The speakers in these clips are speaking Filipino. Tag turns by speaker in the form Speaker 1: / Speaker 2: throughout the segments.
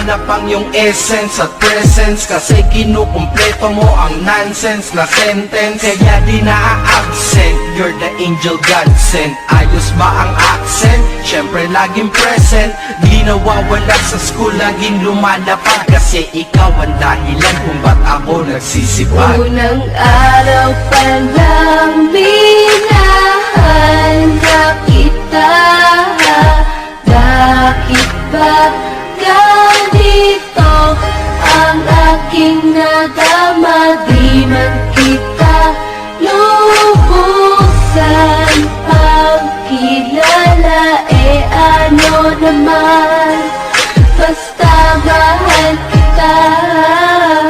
Speaker 1: mahanap ang iyong essence at presence, kasi kinukumpleto mo ang nonsense na sentence. Kaya di na-absent, you're the angel God sent. Ayos ba ang accent? Syempre laging present. Di nawawala sa school, laging lumalapag, kasi ikaw ang dahilan kung ba't ako nagsisipag.
Speaker 2: Unang araw pa lang minahal na kita. Bakit ba ganito ang aking nadama? Di man kita lubusan pagkilala, ano naman, basta mahal kita.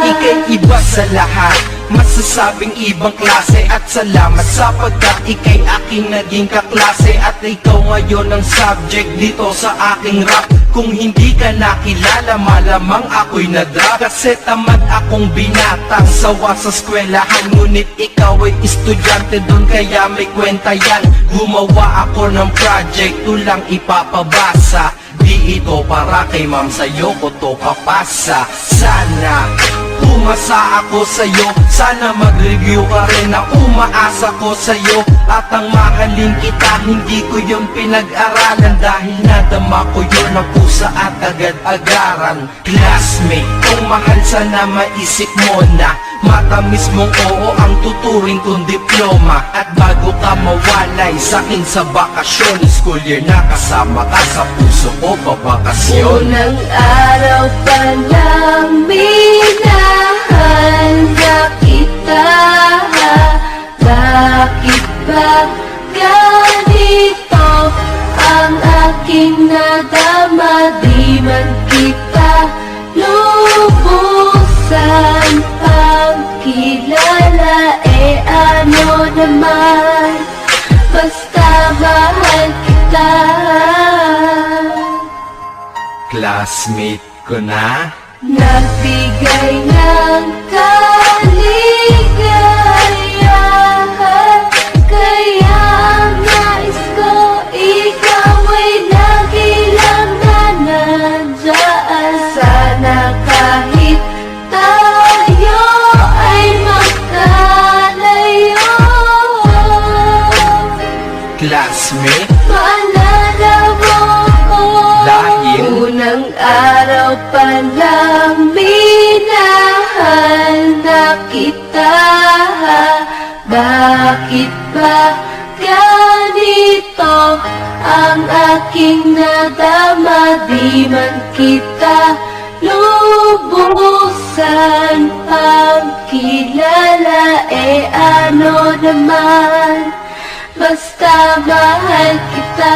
Speaker 1: Ika'y iba sa lahat, masasabing ibang klase, at salamat sapagkat ika'y aking naging kaklase. At ikaw ngayon ang subject dito sa aking rap. Kung hindi ka nakilala, malamang ako'y nadrop, kasi tamad akong binatang sawa sa eskwelahan. Ngunit ikaw ay estudyante dun, kaya may kwenta yan. Gumawa ako ng project, tulang ipapabasa. Di ito para kay ma'am, sa'yo ko to papasa. Sana umasa ako sa'yo, sana mag-review ka rin na umaasa ko sa'yo. At ang mahalin kita, hindi ko yun pinag-aralan, dahil nadama ko yun ang pusa at agad-agaran. Classmate, kung mahal, sana maisip mo na matamis mong oo ang tuturing kong diploma. At bago ka mawalay sa'kin sa bakasyon, school year na kasama ka sa puso ko babakasyon.
Speaker 2: Unang araw pa lang minahal na kita. Bakit ba ganito ang aking nadama? Di man kita lubusan pagkilala, ano naman, basta mahal kita.
Speaker 1: Classmate ko na,
Speaker 2: nagbigay ng kaligayahan, kaya nais ko ikaw ay lagi lang na nandyan. Sana kahit tayo ay magkalayo,
Speaker 1: classmate,
Speaker 2: maalala mo ko.
Speaker 1: dahil
Speaker 2: Unang araw pa lang minahal na kita. Bakit ba ganito ang aking nadama? Di man kita lubusan pagkilala, ano naman, basta mahal kita.